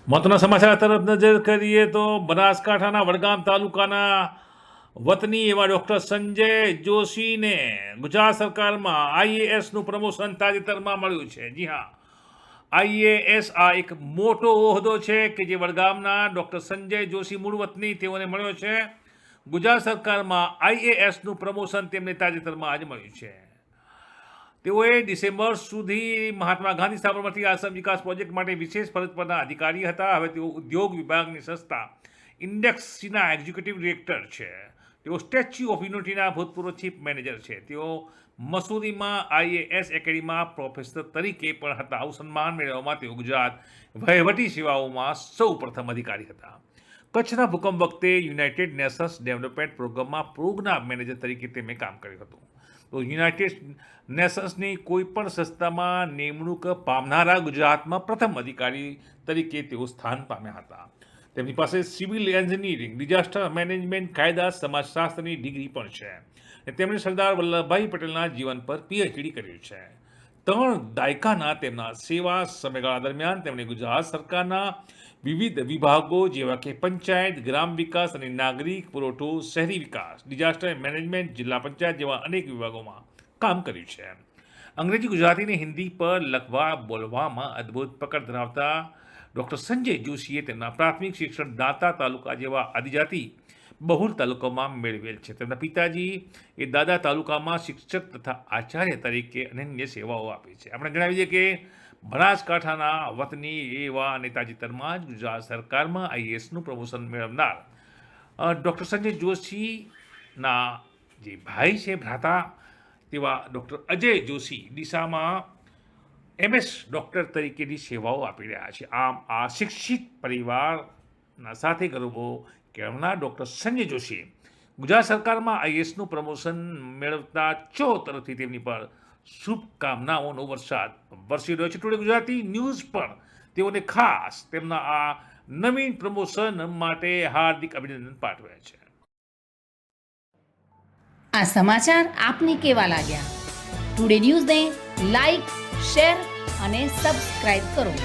મહત્વના સમાચાર તરફ નજર કરીએ તો બનાસકાંઠાના વડગામ તાલુકાના વતની એવા ડૉક્ટર સંજય જોશીને ગુજરાત સરકારમાં આઈએએસનું પ્રમોશન તાજેતરમાં મળ્યું છે. જી હા, આઈએએસ આ એક મોટો હોદ્દો છે કે જે વડગામના ડૉક્ટર સંજય જોશી મૂળ વતની તેઓને મળ્યો છે. ગુજરાત સરકારમાં આઈએએસનું પ્રમોશન તેમને તાજેતરમાં આજે મળ્યું છે. તેઓએ ડિસેમ્બર સુધી મહાત્મા ગાંધી સાબરમતી આશ્રમ વિકાસ પ્રોજેક્ટ માટે વિશેષ ફરજ પરના અધિકારી હતા. હવે તેઓ ઉદ્યોગ વિભાગની સંસ્થા ઇન્ડેક્સના એક્ઝિક્યુટિવ ડિરેક્ટર છે. તેઓ સ્ટેચ્યુ ઓફ યુનિટીના ભૂતપૂર્વ ચીફ મેનેજર છે. તેઓ મસૂરીમાં આઈએએસ એકેડમીમાં પ્રોફેસર તરીકે પણ હતા. આવું સન્માન મેળવવામાં તેઓ ગુજરાત વહીવટી સેવાઓમાં સૌ પ્રથમ અધિકારી હતા. કચ્છના ભૂકંપ વખતે યુનાઇટેડ નેશન્સ ડેવલપમેન્ટ પ્રોગ્રામમાં પ્રોગ્રામ મેનેજર તરીકે તેમણે કામ કર્યું હતું. તો યુનાઇટેડ નેશન્સની કોઈપણ સંસ્થામાં નિમણૂક પામનારા ગુજરાતમાં પ્રથમ અધિકારી તરીકે તેઓ સ્થાન પામ્યા હતા. તેમની પાસે સિવિલ એન્જિનિયરિંગ, ડિઝાસ્ટર મેનેજમેન્ટ, કાયદા, સમાજશાસ્ત્રની ડિગ્રી પણ છે. તેમણે સરદાર વલ્લભભાઈ પટેલના જીવન પર પીએચડી કર્યું છે. 3 દાયકાના તેમના સેવા સમયગાળા દરમિયાન તેમણે ગુજરાત સરકારના વિવિધ વિભાગો જેવા કે પંચાયત, ગ્રામ વિકાસ અને નાગરિક પુરવઠો, શહેરી વિકાસ, ડિઝાસ્ટર મેનેજમેન્ટ, જિલ્લા પંચાયત જેવા અનેક વિભાગોમાં કામ કર્યું છે. અંગ્રેજી, ગુજરાતી અને હિન્દી પર લખવા બોલવામાં અદ્ભુત પકડ ધરાવતા ડૉક્ટર સંજય જોશીએ તેમના પ્રાથમિક શિક્ષણ દાંતા તાલુકા જેવા આદિજાતિ બહુલ તાલુકામાં મેળવેલ છે. તેમના પિતાજી એ દાદા તાલુકામાં શિક્ષક તથા આચાર્ય તરીકે અનન્ય સેવાઓ આપી છે. આપણે જણાવીએ કે બનાસકાંઠાના વતની એવા અને તાજેતરમાં જ ગુજરાત સરકારમાં આઈએએસનું પ્રમોશન મેળવનાર ડૉક્ટર સંજય જોશીના જે ભાઈ છે, ભ્રાતા, તેવા ડૉક્ટર અજય જોશી ડીસામાં એમએસ ડૉક્ટર તરીકેની સેવાઓ આપી રહ્યા છે. આમ આ શિક્ષિત પરિવારના સાથે ગર્વ કહેવાના ડૉક્ટર સંજય જોશી ગુજરાત સરકારમાં આઈએએસનું પ્રમોશન મેળવતા તરફથી તેમની પર શુભકામનાઓનો વરસાદ વરસી રહ્યો છે. ટુડે ગુજરાતી ન્યૂઝ પણ તેઓને ખાસ તેમના આ નવીન પ્રમોશન માટે હાર્દિક અભિનંદન પાઠવ્યા છે. આ સમાચાર આપને કેવા લાગ્યા? ટુડે ન્યૂઝને લાઈક, શેર અને સબસ્ક્રાઇબ કરો.